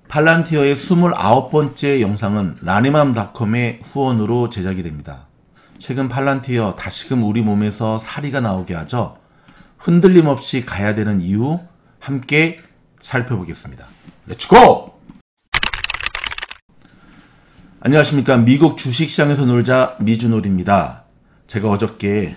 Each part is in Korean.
팔란티어의 29번째 영상은 라니맘닷컴의 후원으로 제작이 됩니다. 최근 팔란티어 다시금 우리 몸에서 사리가 나오게 하죠. 흔들림 없이 가야 되는 이유 함께 살펴보겠습니다. 렛츠고! 안녕하십니까. 미국 주식시장에서 놀자 미주놀입니다. 제가 어저께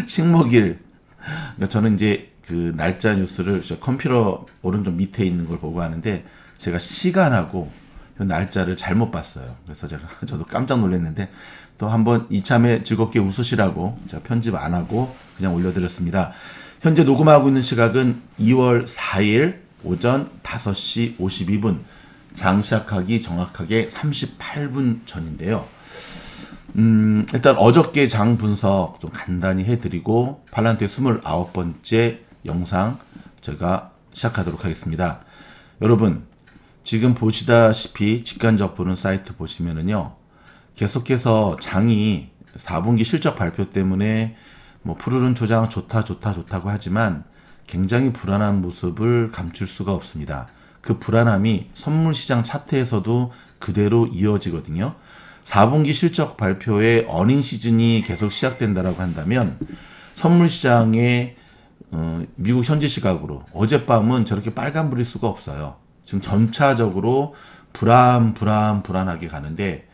식목일, 그러니까 저는 이제 그 날짜 뉴스를 저 컴퓨터 오른쪽 밑에 있는 걸 보고 하는데 제가 시간하고 날짜를 잘못 봤어요. 그래서 저도 깜짝 놀랐는데 또 한번 이참에 즐겁게 웃으시라고 제가 편집 안 하고 그냥 올려드렸습니다. 현재 녹음하고 있는 시각은 2월 4일 오전 5시 52분, 장 시작하기 정확하게 38분 전인데요. 일단 어저께 장 분석 좀 간단히 해드리고 팔란티어 29번째 영상 제가 시작하도록 하겠습니다. 여러분, 지금 보시다시피 직관적 보는 사이트 보시면은요, 계속해서 장이 4분기 실적 발표 때문에 뭐 푸르른 초장 좋다고 하지만 굉장히 불안한 모습을 감출 수가 없습니다. 그 불안함이 선물시장 차트에서도 그대로 이어지거든요. 4분기 실적 발표에 어닝 시즌이 계속 시작된다라고 한다면 선물시장의 미국 현지 시각으로 어젯밤은 저렇게 빨간불일 수가 없어요. 지금 전차적으로 불안하게 가는데,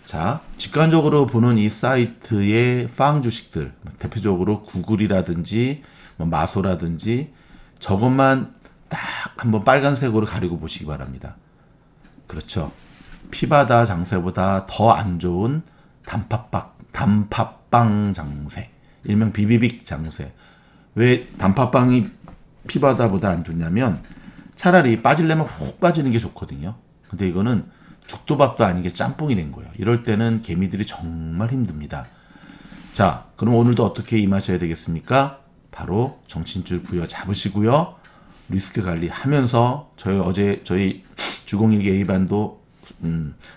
자, 직관적으로 보는 이 사이트의 팡 주식들, 대표적으로 구글이라든지 마소라든지 저것만 딱 한번 빨간색으로 가리고 보시기 바랍니다. 그렇죠. 피바다 장세보다 더 안 좋은 단팥빵 장세, 일명 비비빅 장세. 왜 단팥빵이 피바다보다 안 좋냐면 차라리 빠지려면 훅 빠지는 게 좋거든요. 근데 이거는 죽도밥도 아니게 짬뽕이 된 거예요. 이럴 때는 개미들이 정말 힘듭니다. 자, 그럼 오늘도 어떻게 임하셔야 되겠습니까? 바로 정신줄 부여 잡으시고요. 리스크 관리하면서 저희 주공일기 A반도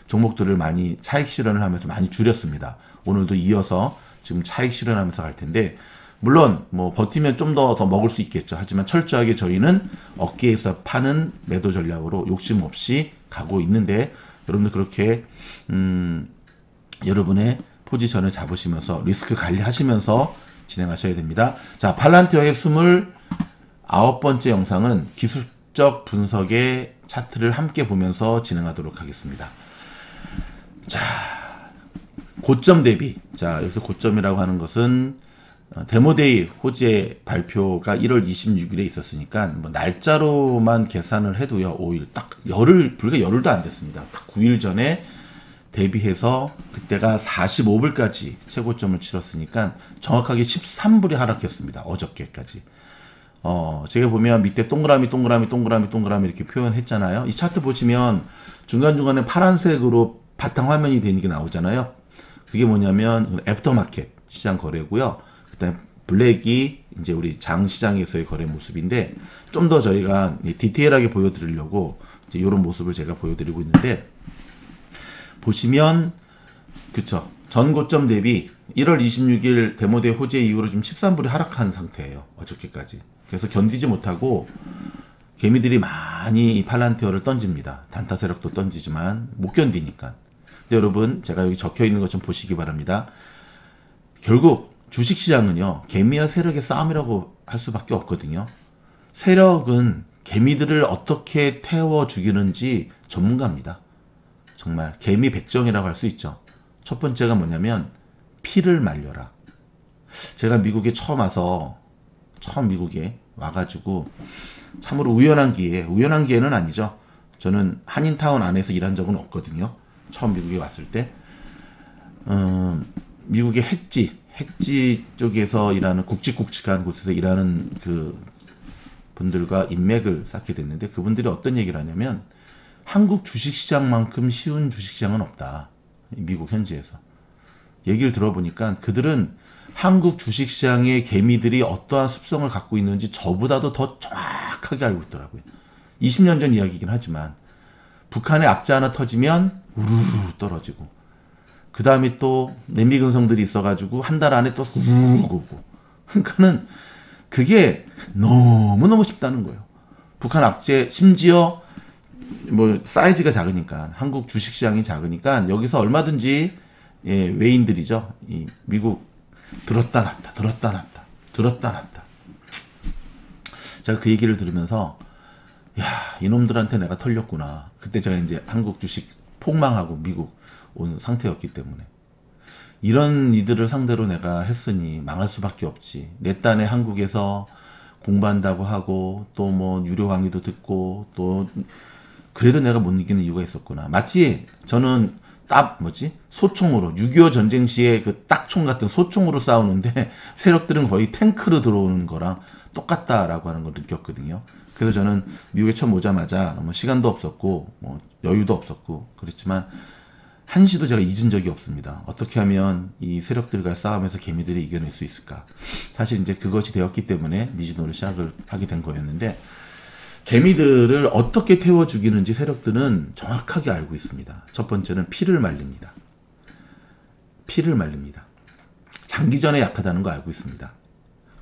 종목들을 많이 차익 실현을 하면서 많이 줄였습니다. 오늘도 이어서 지금 차익 실현하면서 갈 텐데, 물론 뭐 버티면 좀 더 먹을 수 있겠죠. 하지만 철저하게 저희는 어깨에서 파는 매도 전략으로 욕심 없이 가고 있는데, 여러분들 그렇게 여러분의 포지션을 잡으시면서 리스크 관리하시면서 진행하셔야 됩니다. 자, 팔란티어의 29번째 영상은 기술적 분석의 차트를 함께 보면서 진행하도록 하겠습니다. 자, 고점 대비. 자, 여기서 고점이라고 하는 것은 데모데이 호재 발표가 1월 26일에 있었으니까 뭐 날짜로만 계산을 해도요, 5일 딱 불과 열흘도 안 됐습니다. 딱 9일 전에 대비해서 그때가 45불까지 최고점을 치렀으니까 정확하게 13불이 하락했습니다. 어저께까지. 제가 보면 밑에 동그라미 이렇게 표현했잖아요. 이 차트 보시면 중간중간에 파란색으로 바탕화면이 되는 게 나오잖아요. 그게 뭐냐면 애프터마켓 시장 거래고요. 그다음에 블랙이 이제 우리 장 시장에서의 거래 모습인데, 좀 더 저희가 디테일하게 보여드리려고 이제 이런 모습을 제가 보여드리고 있는데, 보시면 그쵸, 전 고점 대비 1월 26일 데모데이 호재 이후로 지금 13불이 하락한 상태예요. 어저께까지. 그래서 견디지 못하고 개미들이 많이 이 팔란티어를 던집니다. 단타 세력도 던지지만 못 견디니까. 근데 여러분, 제가 여기 적혀 있는 것 좀 보시기 바랍니다. 결국 주식시장은요, 개미와 세력의 싸움이라고 할 수밖에 없거든요. 세력은 개미들을 어떻게 태워 죽이는지 전문가입니다. 정말 개미 백정이라고 할 수 있죠. 첫 번째가 뭐냐면 피를 말려라. 제가 미국에 미국에 와가지고 참으로 우연한 기회는 아니죠. 저는 한인타운 안에서 일한 적은 없거든요. 처음 미국에 왔을 때 미국의 핵지 쪽에서 일하는 굵직굵직한 곳에서 일하는 그 분들과 인맥을 쌓게 됐는데, 그분들이 어떤 얘기를 하냐면 한국 주식시장만큼 쉬운 주식시장은 없다. 미국 현지에서. 얘기를 들어보니까 그들은 한국 주식시장의 개미들이 어떠한 습성을 갖고 있는지 저보다도 더 정확하게 알고 있더라고요. 20년 전 이야기이긴 하지만 북한의 악재 하나 터지면 우르르 떨어지고, 그 다음에 또 냄비 근성들이 있어가지고 한 달 안에 또 우르르 오고. 그러니까는 그게 너무너무 쉽다는 거예요. 북한 악재, 심지어 뭐 사이즈가 작으니까 한국 주식시장이 작으니까 여기서 얼마든지 예, 외인들이죠. 이 미국 들었다 놨다 들었다 놨다 들었다 놨다. 제가 그 얘기를 들으면서 야 이놈들한테 내가 털렸구나. 그때 제가 이제 한국 주식 폭망하고 미국 온 상태였기 때문에 이런 이들을 상대로 내가 했으니 망할 수밖에 없지. 내 딴에 한국에서 공부한다고 하고 또 뭐 유료 강의도 듣고 또 그래도 내가 못 이기는 이유가 있었구나. 마치 저는 소총으로 6.25 전쟁 시에 그 딱총 같은 소총으로 싸우는데 세력들은 거의 탱크로 들어오는 거랑 똑같다라고 하는 걸 느꼈거든요. 그래서 저는 미국에 처음 오자마자 뭐 시간도 없었고 뭐 여유도 없었고 그렇지만 한시도 제가 잊은 적이 없습니다. 어떻게 하면 이 세력들과 싸움에서 개미들이 이겨낼 수 있을까? 사실 이제 그것이 되었기 때문에 미즈노를 시작을 하게 된 거였는데 개미들을 어떻게 태워 죽이는지 세력들은 정확하게 알고 있습니다. 첫 번째는 피를 말립니다. 피를 말립니다. 장기전에 약하다는 거 알고 있습니다.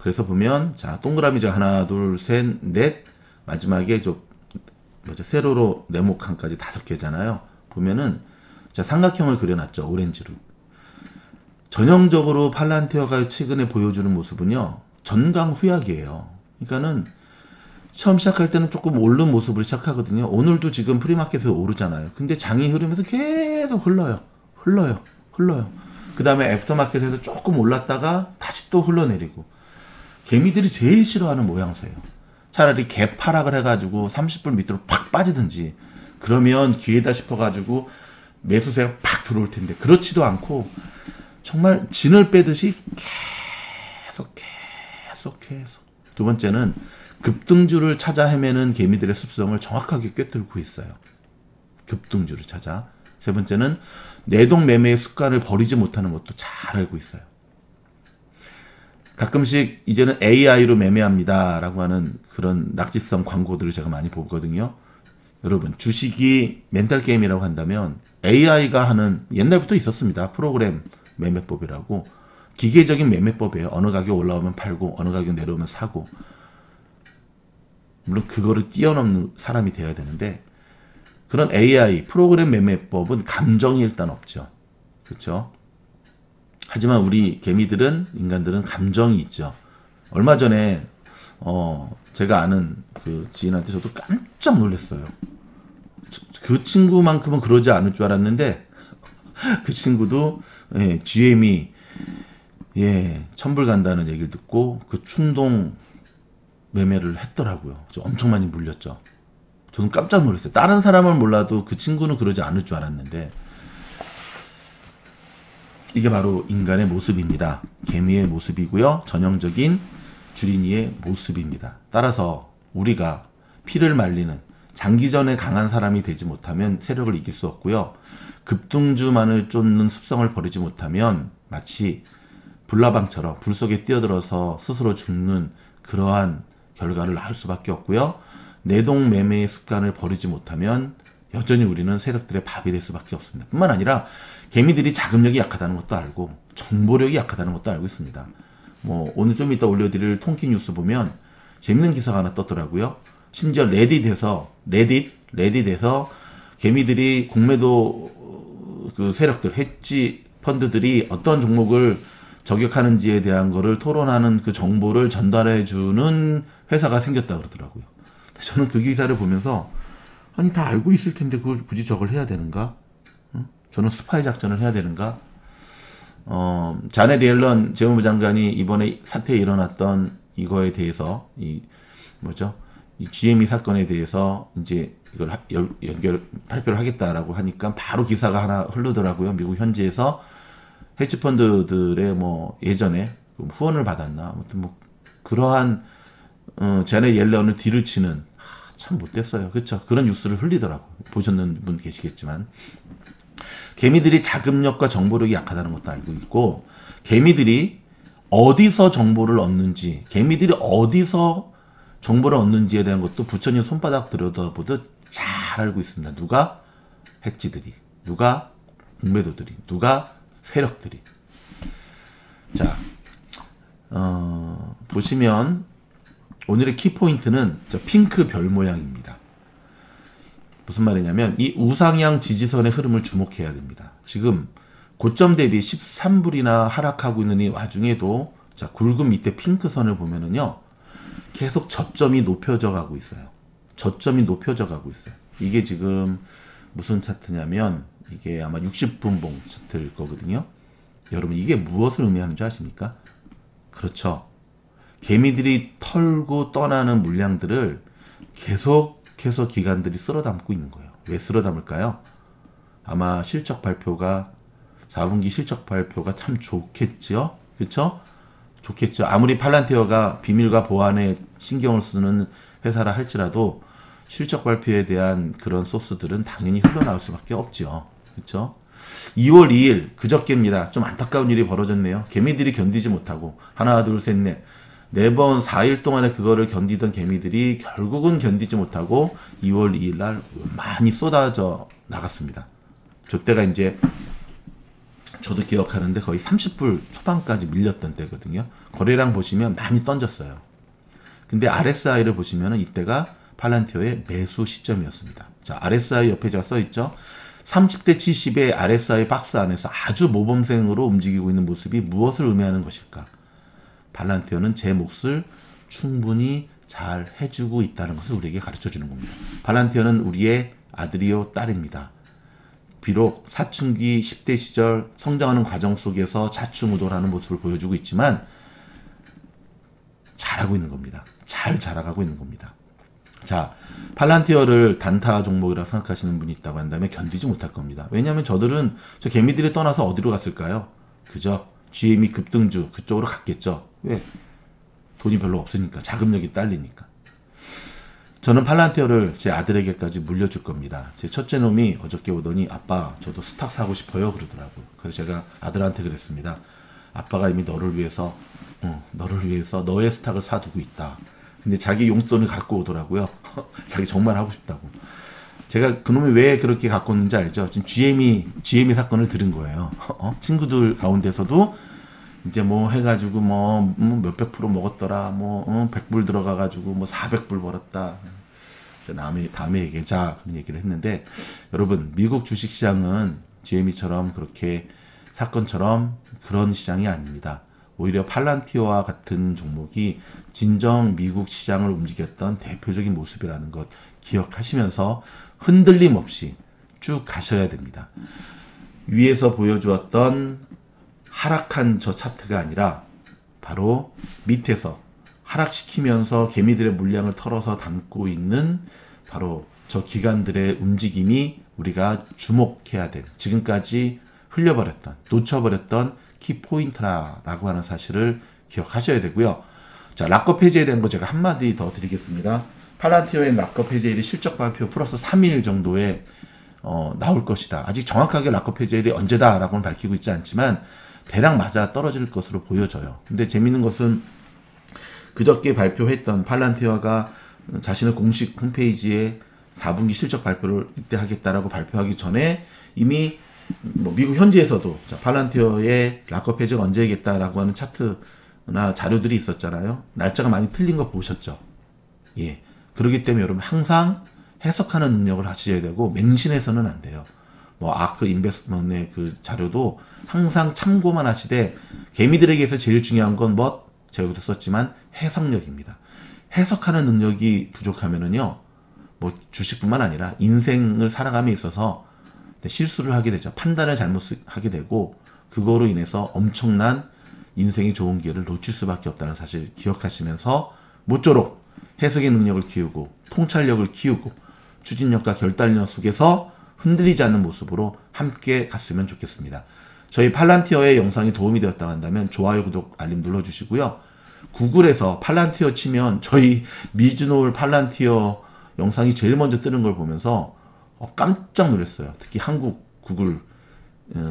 그래서 보면 자 동그라미가 하나 둘 셋 넷 마지막에 세로로 네모칸까지 5개잖아요. 보면은 자 삼각형을 그려놨죠. 오렌지로. 전형적으로 팔란티어가 최근에 보여주는 모습은요. 전강후약이에요. 그러니까는 처음 시작할 때는 조금 오른 모습으로 시작하거든요. 오늘도 지금 프리마켓에서 오르잖아요. 근데 장이 흐르면서 계속 흘러요. 그 다음에 애프터마켓에서 조금 올랐다가 다시 또 흘러내리고. 개미들이 제일 싫어하는 모양새예요. 차라리 개파락을 해가지고 30불 밑으로 팍 빠지든지 그러면 기회다 싶어가지고 매수세가 팍 들어올 텐데 그렇지도 않고 정말 진을 빼듯이 계속. 두 번째는 급등주를 찾아 헤매는 개미들의 습성을 정확하게 꿰뚫고 있어요. 급등주를 찾아. 세 번째는 내동 매매의 습관을 버리지 못하는 것도 잘 알고 있어요. 가끔씩 이제는 AI로 매매합니다 라고 하는 그런 낙지성 광고들을 제가 많이 보거든요. 여러분 주식이 멘탈 게임이라고 한다면 AI가 하는 옛날부터 있었습니다. 프로그램 매매법이라고 기계적인 매매법이에요. 어느 가격 올라오면 팔고 어느 가격 내려오면 사고 물론 그거를 뛰어넘는 사람이 되어야 되는데 그런 AI 프로그램 매매법은 감정이 일단 없죠. 그렇죠? 하지만 우리 개미들은 인간들은 감정이 있죠. 얼마 전에 제가 아는 그 지인한테 저도 깜짝 놀랐어요. 그 친구만큼은 그러지 않을 줄 알았는데 그 친구도 GM이 천불 간다는 얘기를 듣고 그 충동 매매를 했더라고요. 엄청 많이 물렸죠. 저는 깜짝 놀랐어요. 다른 사람은 몰라도 그 친구는 그러지 않을 줄 알았는데 이게 바로 인간의 모습입니다. 개미의 모습이고요. 전형적인 주린이의 모습입니다. 따라서 우리가 피를 말리는 장기전에 강한 사람이 되지 못하면 세력을 이길 수 없고요. 급등주만을 쫓는 습성을 버리지 못하면 마치 불나방처럼 불 속에 뛰어들어서 스스로 죽는 그러한 결과를 낳을 수밖에 없고요. 내동 매매의 습관을 버리지 못하면 여전히 우리는 세력들의 밥이 될 수밖에 없습니다. 뿐만 아니라 개미들이 자금력이 약하다는 것도 알고 정보력이 약하다는 것도 알고 있습니다. 뭐 오늘 좀 이따 올려드릴 통키 뉴스 보면 재밌는 기사가 하나 떴더라고요. 심지어 레딧에서 개미들이 공매도 그 세력들 헤지 펀드들이 어떤 종목을 저격하는지에 대한 거를 토론하는 그 정보를 전달해주는 회사가 생겼다 그러더라고요. 저는 그 기사를 보면서 아니 다 알고 있을 텐데 그걸 굳이 저걸 해야 되는가? 저는 스파이 작전을 해야 되는가? 자넷 옐런 재무부 장관이 이번에 사태에 일어났던 이거에 대해서 이 GME 사건에 대해서 이제 이걸 발표를 하겠다라고 하니까 바로 기사가 하나 흐르더라고요. 미국 현지에서 헤지펀드들의 뭐 예전에 후원을 받았나 아무튼 뭐 그러한 자넷 옐런을 뒤를 치는 참 못됐어요. 그렇죠? 그런 뉴스를 흘리더라고. 보셨는 분 계시겠지만 개미들이 자금력과 정보력이 약하다는 것도 알고 있고 개미들이 어디서 정보를 얻는지 개미들이 어디서 정보를 얻는지에 대한 것도 부처님 손바닥 들여다보듯 잘 알고 있습니다. 누가? 핵지들이, 누가? 공매도들이, 누가? 세력들이. 자, 보시면 오늘의 키포인트는 저 핑크 별 모양입니다. 무슨 말이냐면 이 우상향 지지선의 흐름을 주목해야 됩니다. 지금 고점 대비 13불이나 하락하고 있는 이 와중에도 자, 굵은 밑에 핑크선을 보면은요. 계속 저점이 높여져 가고 있어요. 저점이 높여져 가고 있어요. 이게 지금 무슨 차트냐면 이게 아마 60분봉 차트일 거거든요. 여러분 이게 무엇을 의미하는지 아십니까? 그렇죠. 개미들이 털고 떠나는 물량들을 계속해서 기관들이 쓸어 담고 있는 거예요. 왜 쓸어 담을까요? 아마 실적 발표가 4분기 실적 발표가 참 좋겠죠. 그렇죠? 좋겠죠. 아무리 팔란티어가 비밀과 보안에 신경을 쓰는 회사라 할지라도 실적 발표에 대한 그런 소스들은 당연히 흘러나올 수밖에 없죠. 그렇죠? 2월 2일 그저께입니다. 좀 안타까운 일이 벌어졌네요. 개미들이 견디지 못하고 하나 둘 셋 넷 4번 4일 동안에 그거를 견디던 개미들이 결국은 견디지 못하고 2월 2일 날 많이 쏟아져 나갔습니다. 저때가 이제 저도 기억하는데 거의 30불 초반까지 밀렸던 때거든요. 거래량 보시면 많이 던졌어요. 근데 RSI를 보시면 이때가 팔란티어의 매수 시점이었습니다. 자, RSI 옆에 제가 써있죠. 30대 70의 RSI 박스 안에서 아주 모범생으로 움직이고 있는 모습이 무엇을 의미하는 것일까? 팔란티어는 제 몫을 충분히 잘 해주고 있다는 것을 우리에게 가르쳐주는 겁니다. 팔란티어는 우리의 아들이요 딸입니다. 비록 사춘기 10대 시절 성장하는 과정 속에서 좌충우돌하는 모습을 보여주고 있지만 잘하고 있는 겁니다. 잘 자라가고 있는 겁니다. 자, 팔란티어를 단타 종목이라 생각하시는 분이 있다고 한다면 견디지 못할 겁니다. 왜냐하면 저들은 저 개미들이 떠나서 어디로 갔을까요? 그죠? GME 급등주 그쪽으로 갔겠죠. 왜? 돈이 별로 없으니까. 자금력이 딸리니까. 저는 팔란티어를 제 아들에게까지 물려줄 겁니다. 제 첫째 놈이 어저께 오더니 아빠 저도 스탁 사고 싶어요 그러더라고요. 그래서 제가 아들한테 그랬습니다. 아빠가 이미 너를 위해서 너의 스탁을 사두고 있다. 근데 자기 용돈을 갖고 오더라고요. 자기 정말 하고 싶다고. 제가 그놈이 왜 그렇게 갖고 오는지 알죠? 지금 GME 사건을 들은 거예요. 친구들 가운데서도 이제 뭐 해가지고 뭐 몇백 프로 먹었더라. 100불 들어가가지고 400불 벌었다. 다음에 얘기하자. 그런 얘기를 했는데 여러분 미국 주식시장은 GME처럼 그렇게 사건처럼 그런 시장이 아닙니다. 오히려 팔란티어와 같은 종목이 진정 미국 시장을 움직였던 대표적인 모습이라는 것 기억하시면서 흔들림 없이 쭉 가셔야 됩니다. 위에서 보여주었던 하락한 저 차트가 아니라 바로 밑에서 하락시키면서 개미들의 물량을 털어서 담고 있는 바로 저 기관들의 움직임이 우리가 주목해야 될 지금까지 흘려버렸던 놓쳐버렸던 키포인트라고 하는 사실을 기억하셔야 되고요. 자, 락업 해제에 대한 거 제가 한마디 더 드리겠습니다. 팔란티어의 락업 해제일이 실적 발표 플러스 3일 정도에 나올 것이다. 아직 정확하게 락업 해제일이 언제다라고는 밝히고 있지 않지만 대략 맞아 떨어질 것으로 보여져요. 근데 재밌는 것은 그저께 발표했던 팔란티어가 자신의 공식 홈페이지에 4분기 실적 발표를 이때 하겠다라고 발표하기 전에 이미 미국 현지에서도 팔란티어의 락업 해제가 언제겠다라고 하는 차트나 자료들이 있었잖아요. 날짜가 많이 틀린 거 보셨죠? 예. 그렇기 때문에 여러분 항상 해석하는 능력을 하셔야 되고 맹신해서는 안 돼요. 아크 인베스트먼트의 그 자료도 항상 참고만 하시되 개미들에게서 제일 중요한 건 제가 여기도 썼지만 해석력입니다. 해석하는 능력이 부족하면은요, 주식뿐만 아니라 인생을 살아감에 있어서 실수를 하게 되죠. 판단을 잘못하게 되고 그거로 인해서 엄청난 인생의 좋은 기회를 놓칠 수밖에 없다는 사실 기억하시면서 모쪼록 해석의 능력을 키우고 통찰력을 키우고 추진력과 결단력 속에서 흔들리지 않는 모습으로 함께 갔으면 좋겠습니다. 저희 팔란티어의 영상이 도움이 되었다고 한다면 좋아요, 구독, 알림 눌러주시고요. 구글에서 팔란티어 치면 저희 미즈노을 팔란티어 영상이 제일 먼저 뜨는 걸 보면서 깜짝 놀랐어요. 특히 한국 구글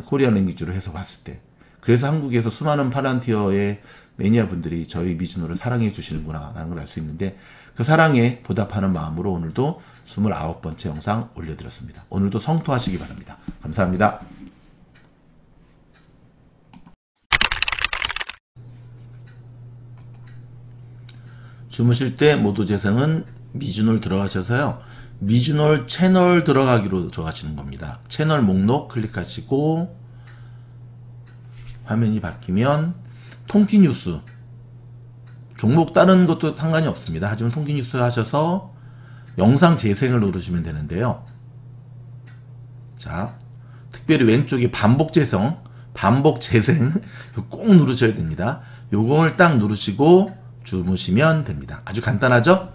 코리안 랭귀지로 해서 봤을 때. 그래서 한국에서 수많은 팔란티어의 매니아 분들이 저희 미즈노를 사랑해 주시는구나 라는 걸 알 수 있는데 그 사랑에 보답하는 마음으로 오늘도 29번째 영상 올려드렸습니다. 오늘도 성토하시기 바랍니다. 감사합니다. 주무실 때 모두 재생은 미즈노를 들어가셔서요. 미주널 채널 들어가기로 들어가시는 겁니다. 채널 목록 클릭하시고 화면이 바뀌면 통기 뉴스 종목 다른 것도 상관이 없습니다. 하지만 통기 뉴스 하셔서 영상 재생을 누르시면 되는데요. 자, 특별히 왼쪽에 반복 재생 꼭 누르셔야 됩니다. 요걸 딱 누르시고 주무시면 됩니다. 아주 간단하죠?